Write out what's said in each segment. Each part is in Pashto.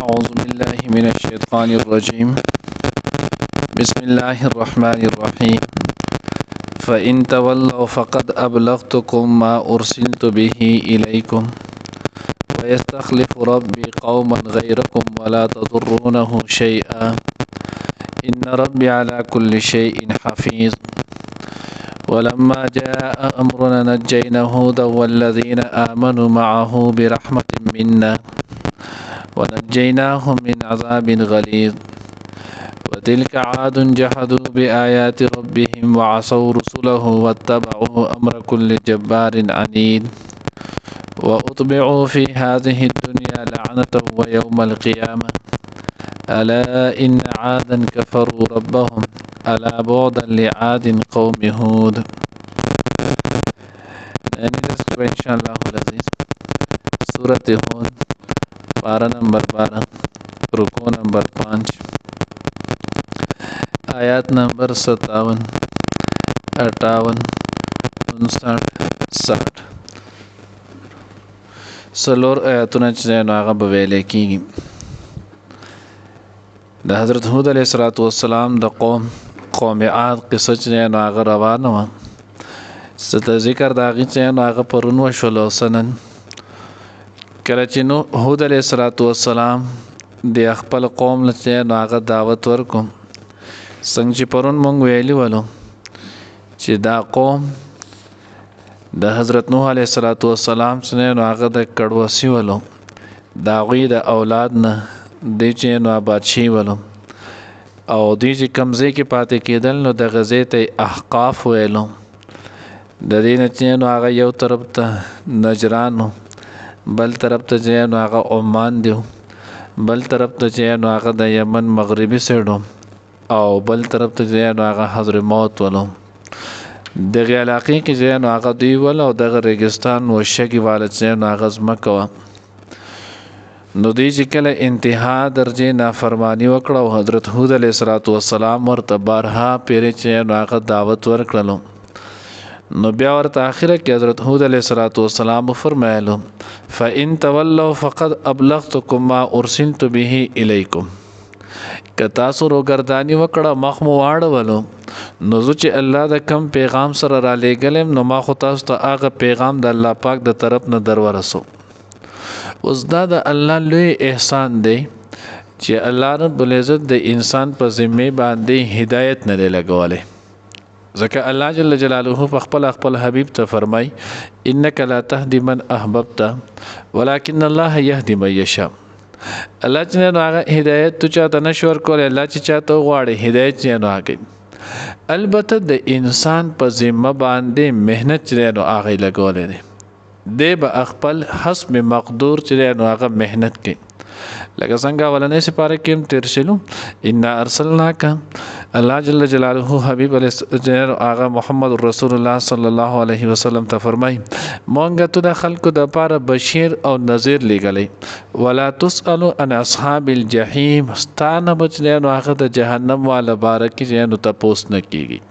أعوذ بالله من الشيطان الرجيم بسم الله الرحمن الرحيم فإن تولوا فقد أبلغتكم ما أرسلت به إليكم ويستخلف ربي قوما غيركم ولا تضرونه شيئا إن ربي على كل شيء حفيظ ولما جاء أمرنا نجينا هودا والذين آمنوا معه برحمة منا ونجيناهم من عذاب غليظ وتلك عاد جحدوا بآيات ربهم وعصوا رسله واتبعوا أمر كل جبار عنيد وأطبعوا في هذه الدنيا لعنة ويوم القيامة ألا إن عادا كفروا ربهم ألا بعدا لعاد قوم هود. إن شاء الله العزيز سورة هود پارہ نمبر 12 رکوع نمبر 5 آیات نمبر 57 58 59 60 سلور آیاتونه چې نو هغه به ویل کېږي د حضرت هود علیه السلام د قوم عاد قصه چې نو هغه روانه و ست ذکر دا غي چې نو هغه پرون وشول سنن کله چې نو هود علیه السلام د خپل قوم لته نو هغه دعوت ورکوم څنګه چې پرون مونږ ویلی ولو چې دا قوم د حضرت نوح علیه السلام څخه نو هغه د کډوسی ولو دا غوی د اولاد نه د چې نو بادشي ولو او د چې کمزې کې پاتې کېدل نو د غزې ته احقاف ویلو د دې نه چې نو هغه یو طرف ته نجرانو بل طرف ته چې نو هغه عمان دی بل طرف ته چې نو هغه د یمن مغربي سیډو او بل طرف ته چې نو هغه حضرموت ولو دغه علاقې کې چې نو هغه دی ول او دغه ریګستان او شګي والد چې نو هغه زمکه نو دی چې کله انتها درجه نافرمانی وکړه او حضرت هود علیه السلام ورته بارها پیری چې نو هغه دعوت ورکړلو نو بیا ورته اخره کې حضرت هود علیه السلام فرمایلو فإن تولوا فقد أبلغتكم ما أرسلت به إليكم کتا سره ګردانی وکړه مخ مو واړولو نو چې الله د کم پیغام سره را لېګلم نو ما خو تاسو ته هغه پیغام د الله پاک د طرف نه درورسو اوس دا د الله لوی احسان دی چې الله رب العزت د انسان په ذمه باندې هدایت نه لګولې ځکه الله جل جلاله په خپل حبیب ته فرمای انک لا تهدی من احببت ولكن الله يهدي من يشاء الله چې نو هغه هدایت تو چاته نشور کول الله چې چاته غواړي هدایت یې نو هغه البته د انسان په ذمه باندې مهنت چې نو هغه لګولې دی به خپل حسب مقدور چې نو هغه مهنت کوي لکه څنګه ولنې سپاره کې تیر شلو ان ارسلناک الله جل جلاله حبیب علیه هغه محمد رسول الله صلی الله علیه وسلم ته فرمای مونږ ته د خلکو د پاره بشیر او نذیر لګلې ولا تسالوا عن اصحاب الجحیم ستانه بچنه نو هغه د جهنم والا بارکی نو تاسو نه کیږي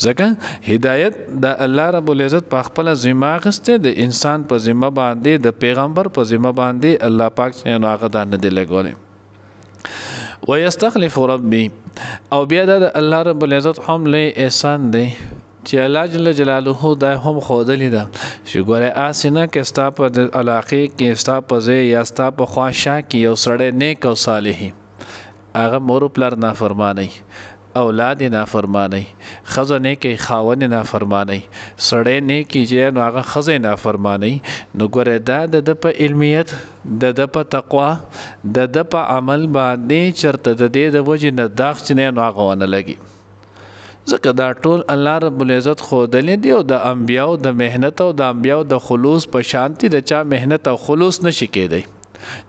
ځکه هدایت د الله رب العزت په خپل ذمہ غسته د انسان په ذمہ باندې د پیغمبر په ذمہ باندې الله پاک څنګه هغه د نه دی لګولې ويستخلف ربي او بیا د الله رب العزت هم له احسان دی چې الله جل جلاله دا هم خودلی دا چې ګوره اسنه کې ستا په علاقه کې ستا په ځای یا ستا په خواشه کې یو سړی نیک او صالح هغه مور پلار نافرمانی اولاد نافرمانی خزنه کې خاون نافرمانی سړی نه کیږي نو هغه خزه نافرمانی نو ګوره دا د په علمیت د په تقوا د په عمل باندې چرته د دې د وجه نه داغ نه هغه ونه لګي ځکه دا ټول الله رب العزت خو دلې دی او د انبیاو د مهنت او د انبیاو د خلوص په شانتي د چا مهنت او خلوص نشي کېدی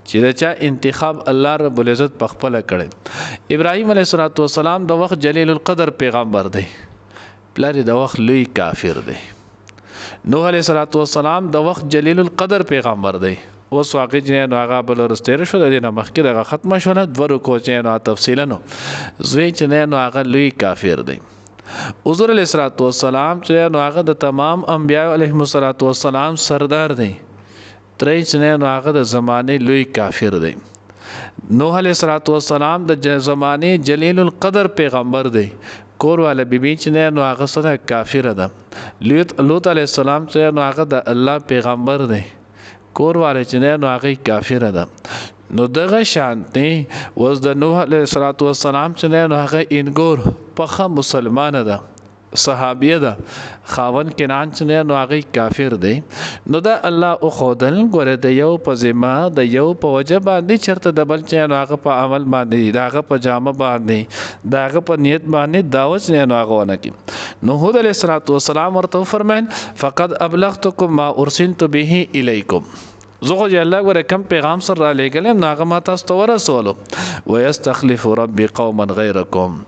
چې دا چا انتخاب الله رب العزت په خپل کړي ابراهيم عليه السلام د وخت جلیل القدر پیغمبر دی پلار د وخت لوی کافر دی نوح عليه السلام د وخت جلیل القدر پیغمبر دی اوس واقع جن هغه بل ورستیر شو د دینه مخکې دغه ختمه شو نه دورو کوچینو تفصیلا نو زوی چې نه هغه لوی کافر دی حضور علیہ الصلوۃ والسلام چې هغه د تمام انبیاء علیهم السلام سردار دی ترې چې هغه د زمانه لوی کافر دی نوح علیہ السلام د زمانه جلیل القدر پیغمبر دی. کور والا بیبي چې نه نو هغه سره کافر ده. لوط علیہ السلام چې نو هغه د الله پیغمبر دی. کور والا چې نه نو هغه کافر ده. نو دغه شانتي وز د نوح علیہ السلام چې نه نو هغه انګور پخه مسلمان ده، صحابیه ده. خاون کنان چې نو هغه کافر دی. نو دا الله او خدل ګوره د یو په ذمہ د یو په وجه باندې چرته د بل چې نو هغه په عمل باندې داغه په جامه باندې داغه په نیت باندې دعوت نه نو هغه ونه کی. نو هود علیہ السلام ورته فرمایل فقد ابلغتکم ما ارسلت به الیکم. زغه چې الله ګوره کم پیغام سره را لېږلم نو هغه ما تاسو ته ورسولو. ويستخلف ربي قوما غيركم.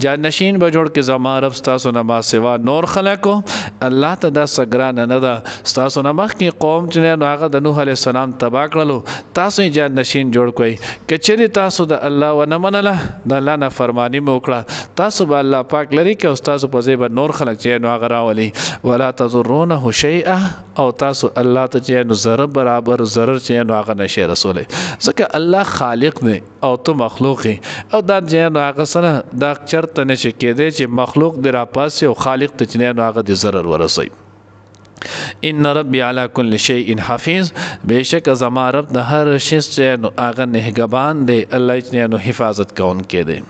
جانشین به جوړ کې زما رب تاسو نه ما سوا نور خلقو. الله ته دا سګران نه ده تاسو نه مخ کې قوم چې نو هغه د نوح علیہ السلام تبا کړلو تاسو یې جانشین جوړ کړئ. کچری تاسو د الله و نه منله د الله نه فرمانی مو وکړه تاسو به الله پاک لري کې استاد په ځای به نور خلق چې نو هغه راولي. ولا تضرونه شيئا او تاسو الله ته چې نو ضرر برابر ضرر چې نو هغه نشي رسوله. ځکه الله خالق دی او تو مخلوق او دا چې نو هغه سره دا چرته نشي کېدی چې مخلوق دی را پاسه او خالق ته چې نو هغه د ضرر ورسوي. ان ربي على كل شيء حفيظ. بشک زما رب د هر شي چې نو هغه نگهبان دی الله چې نو حفاظت کوون کې دی.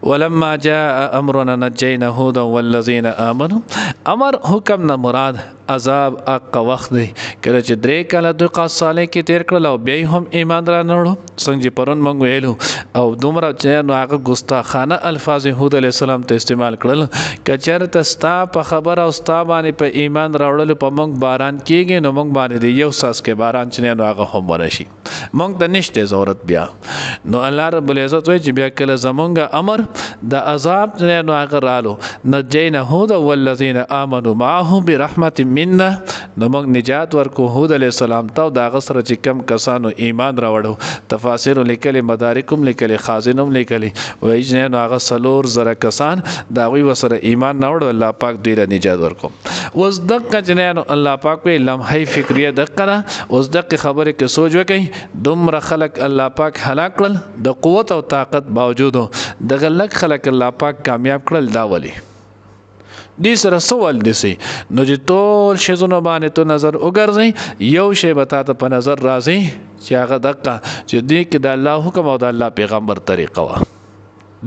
ولما جاء امرنا نجينا هودا والذين امنوا. امر حکم نه مراد عذاب اق وخت دی کله چې درې کاله د قصاله کې تیر کړل او بیا هم ایمان را نړو څنګه پرون مونږ ویلو او دومره چې نو هغه ګستاخانه الفاظ هود علیہ السلام ته استعمال کړل. کچر تستا په خبر او ستا باندې په ایمان راوړل په مونږ باران کېږي نو مونږ باندې یو ساس کې باران چې نو هغه هم ورشي مونږ ته نشته ضرورت بیا. نو الله رب العزت وایي چې بیا کله زمونږ امر د عذاب چې نو هغه رالو نجینا هود والذین آمنوا معه برحمت منا. نو موږ نجات ورکو هود علیہ السلام ته دا غسر چې کم کسانو ایمان راوړو. تفاسیر لیکلي مدارکم لیکلي خازنم لیکلي وایي چې نو هغه سلور زره کسان دا وی وسره ایمان راوړو الله پاک دوی له نجات ورکو. اوس دغه چې نو الله پاک په لمحه فکریه دغه اوس دغه خبره کې سوچ وکي دومره خلق الله پاک هلاک کړل د قوت او طاقت باوجود دغه لک خلق الله پاک کامیاب کړل. دا ولی دې سره سوال دي نو چې ټول شیزونه باندې تو نظر وګرځي یو شی به تاسو په نظر راځي چې هغه دغه چې دې کې د الله حکم او د الله پیغمبر طریقه وا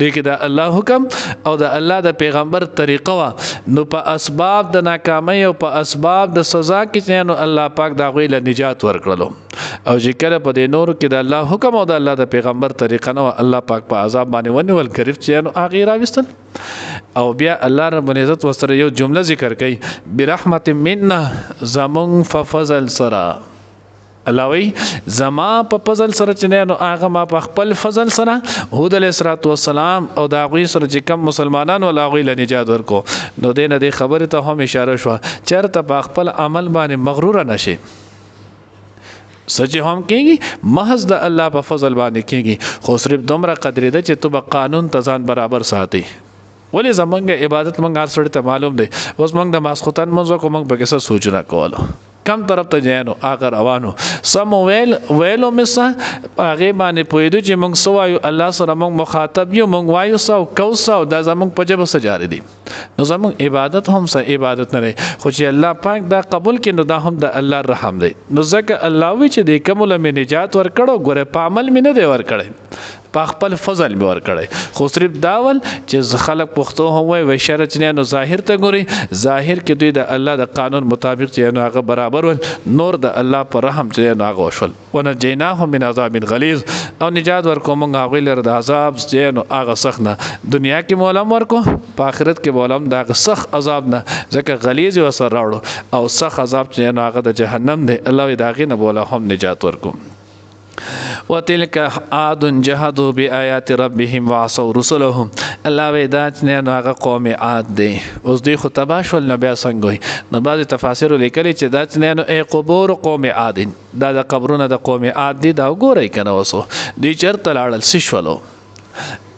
دې کې د الله حکم او د الله د پیغمبر طریقه وا. نو په اسباب د ناکامۍ او په اسباب د سزا کې نو الله پاک دا غوی له نجات ورکړلو او چې کله په دې نور کې د الله حکم او د الله د پیغمبر طریقه نو الله پاک په عذاب باندې ونیول کریف چې نو هغه راوستل. او بیا الله رب العزت وسره یو جمله ذکر کړي برحمت منا زمون ففضل سرا. الله وی زما په فضل سره چې نو هغه ما په خپل فضل سره هود علیہ السلام او دا غوی سره چې کم مسلمانانو لا غوی له نجات ورکو. نو دې خبره ته هم اشاره شو چرته په خپل عمل باندې مغرور نشي سچ هم کېږي محض د الله په فضل باندې کېږي خو صرف دومره قدرې ده چې تو په قانون تزان برابر ساتي. ولی زمونږ عبادت مونږ هر سړی ته معلوم دی. اوس مونږ د ماسختن مونږ کو مونږ به څه سوچونه کولو کم طرف ته جانو اگر روانو سم ویلو مسا هغه باندې پویدو چې مونږ سوایو الله سره مونږ مخاطب یو مونږ وایو سو کوسو دا زمونږ په جبه سجاري دي. نو زمونږ عبادت هم سه عبادت نه خو چې الله پاک دا قبول کړي نو دا هم د الله رحم دی. نو ځکه الله وی چې د کومه مې نجات ورکړو ګوره په عمل مې نه دی ورکړی په خپل فضل به ورکړی خو صرف داول چې خلک پښتو هم وای شرط نه نو ظاهر ته ګوري ظاهر کې دوی د الله د قانون مطابق چې نو هغه برابر ول نور د الله پر رحم چې نو هغه وشول. ونجیناهم من عذاب غلیظ او نجات ورکو مونږ هغه لر د عذاب چې نو هغه سخت نه دنیا کې مولم ورکو په آخرت کې مولم دا سخت عذاب نه ځکه غلیظ وسر راوړو او سخت عذاب چې نو هغه د جهنم دی الله داغه نه بوله هم نجات ورکو. وتلك عاد جهدوا بآيات ربهم وعصوا رسلهم. الله ودا چې نو هغه قوم عاد دي اوس دوی خو تباشل نه بیا څنګه نو بعض تفاسیر لیکلي چې دا چې نو قبور قوم عاد دا د قبرونه د قوم عاد دي دا وګورئ کنه وسو دوی چرته لاړل سشولو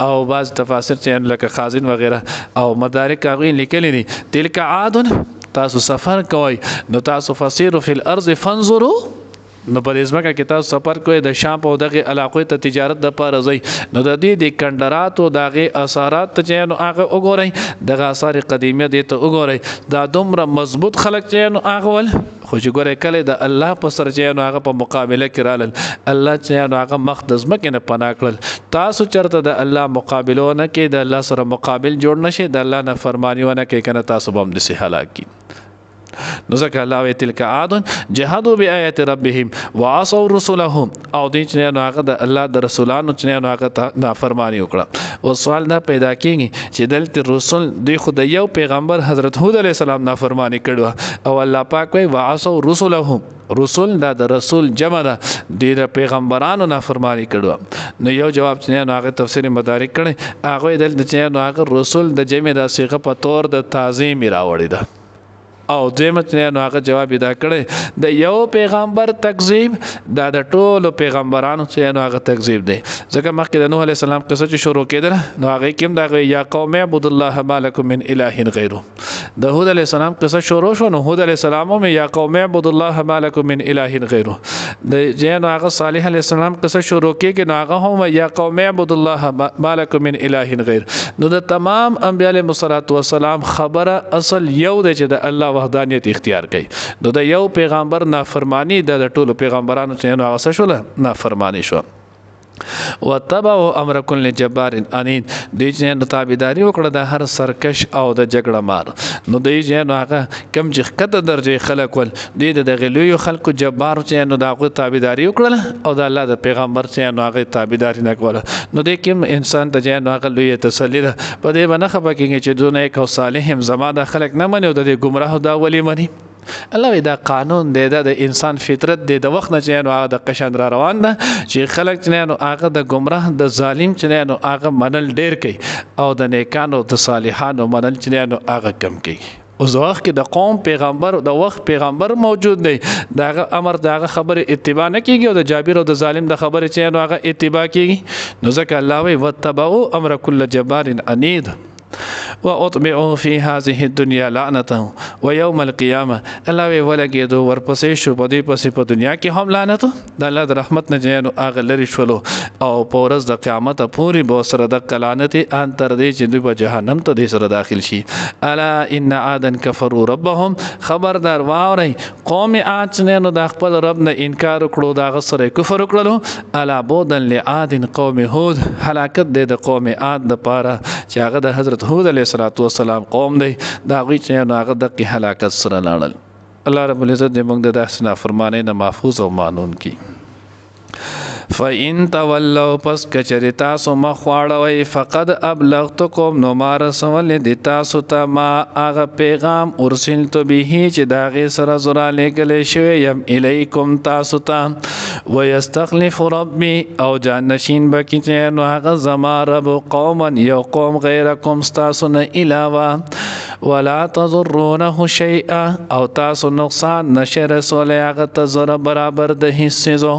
او بعض تفاسیر چې لکه خازن وغیرہ او مدارک هغه لیکلي دي تلك عاد تاسو سفر کوي نو تاسو فسیروا فی الارض فانظروا نو په دې ځمکه کې تاسو سفر کوئ د شام په دغه علاقو ته تجارت د پاره ځئ نو د دې د کندرات او دغه اثرات چې نو هغه وګورئ دغه آثار قدیمه دي ته وګورئ دا دومره مضبوط خلق چې نو هغه ول خو چې ګورئ کله د الله په سر چې نو هغه په مقابله کې رالل الله چې نو هغه مقدس مکه نه پناه کړل تاسو چرته د الله مقابله نه کې د الله سره مقابل جوړ نشي د الله نه فرمانی ونه کې کنه تاسو به هم د هلاکی نو ځکه الله وی تلک عاد جهادوا بآیات ربهم وعصوا رسلهم او دې چې نو هغه د الله د رسولانو چې نو هغه نافرمانی وکړه او سوال دا پیدا کیږي چې دلته رسول دوی خدای یو پیغمبر حضرت هود علیه السلام نافرمانی کړو او الله پاک وی وعصوا رسلهم رسول دا د رسول جمع ده د پیغمبرانو نافرمانی کړو نو یو جواب چې نو هغه تفسیر مدارک کړي هغه دلته چې نو هغه رسول د جمع د صيغه په تور د تعظیم راوړی ده او دیمت نو هغه جواب دا کړي د یو پیغمبر تکذیب دا د ټولو پیغمبرانو چې نو هغه تکذیب دی ځکه مخکې د نوح علی السلام قصه چې شروع کېده نو هغه کوم دا یا قوم عبد الله ما لكم من اله غیره د هود علی السلام قصه شروع شو نو هود علی السلام هم یا قوم عبد الله ما لكم من اله غیره د جن هغه صالح علی السلام قصه شروع کېږي نو هغه هم یا قوم عبد الله ما لكم من اله غیر نو د تمام انبیاء علیهم السلام خبره اصل یو د چې د الله وحدانیت اختیار کړي نو د یو پیغمبر نافرمانی د ټولو پیغمبرانو چې نو هغه شول نافرمانی شو وتبعوا امر كل جبار عنيد د دې تابعداري وکړه د هر سرکش او د جګړه مار نو د دې نو هغه کم چې کته درجه خلق ول د غلوی خلق جبار چې نو دغه تابعداري وکړه او د الله د پیغمبر چې نو هغه تابعداري نه کوله نو د کوم انسان ته چې نو هغه لوی تسلی ده په دې باندې خبره کېږي چې دونه یک او صالح هم زما د خلق نه مني او د گمراه دا ولی مني الله دا قانون دی د انسان فطرت دی د وخت نه چې نو هغه د قشن را روان ده چې خلک چې نو هغه د گمراه د ظالم چې نو هغه منل ډیر کوي او د نیکانو د صالحانو منل چې نو هغه کم کوي اوس وخت کې د قوم پیغمبر د وخت پیغمبر موجود دی داغه امر داغه خبره اتباع نه کیږي او د جابر او د ظالم د خبره چې نو هغه اتباع کیږي نو ځکه الله وی وتبعوا امر كل جبار عنيد واطبعوا في هذه الدنيا لعنته ويوم القيامه الله وی ولګي ورپسې شو په دې پسې په دنیا کې هم لعنت د الله د رحمت نه جنو اغه لري شولو او پورز د قیامت پوری به سره د کلانت ان تر دې چې دوی په جهنم ته دې سره داخل شي الا ان عادا كفروا ربهم خبردار واوري قوم عاد نو د خپل رب نه انکار کړو دا غسر کفر کړلو الا بودن لعاد قوم هود هلاکت د قوم عاد د پاره چې هغه د حضرت هود علیه السلام قوم دی دا غوی چې هغه د هلاکت سره لاړل الله رب العزت دې موږ د داسې نافرمانی نه محفوظ او مانون کی فإن تولوا پس کچری تاسو مخواړوي فقد ابلغتکم نو ما رسول دي تاسو ته ما هغه پیغام ارسلت به چې داغه سره زرا لګلې شوی يم الیکم تاسو ته ويستخلف ربي او جانشین بکی چې نو هغه زما رب قوما یو قوم غیرکم تاسو نه علاوه ولا تضرونه شيئا او تاسو نقصان نشه رسول هغه ته زره برابر د حصو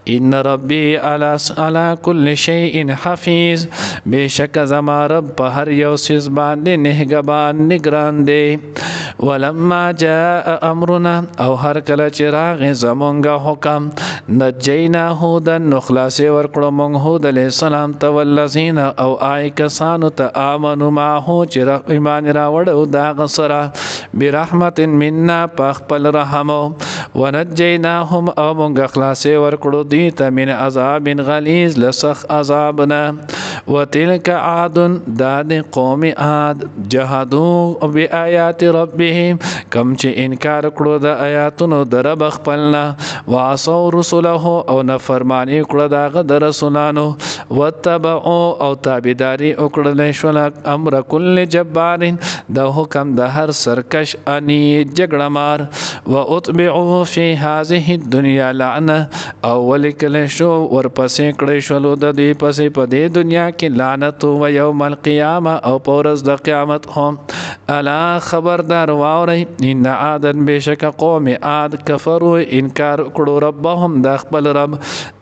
ان ربي على كل شيء حفيظ بشک زما رب په هر یو سیز باندې نگهبان نگران دی ولما جاء امرنا او هر کله چې راغی زمونږه حکم نجینا هودن نخلاص ورکړو مونږ هود علیہ السلام ته والذین او آی کسانو ته امنو معه چې ایمان راوړو دا غسرا برحمت منا په خپل رحم ونجیناهم او مونږ خلاص ورکړو دی ته من عذاب غلیظ لسخ عذابنا وتلك عاد داد قوم عاد جهادوا بآيات ربهم کم چې انکار کړو د آیاتونو در رب خپلنا وعصوا رسله او نفرمانی کړو دغه د رسولانو وتبعوا او تابعداري وکړل شول امر کل جبار د حکم د هر سرکش اني جګړه مار واتبعوا في هذه الدنيا لعنه او ولکل شو ورپسې کړی شول د دې پسې په دې دنیا کې لعنت او یوم القیامه او پورز د قیامت هم الا خبردار واوري ان عادن بشک قوم عاد کفروا انکار کړو ربهم د خپل رب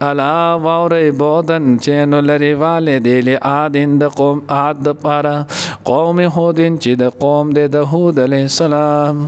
الا واوري بودن چینو لري والد له عادن د قوم عاد د پاره قوم هودن چې د قوم د هود علی السلام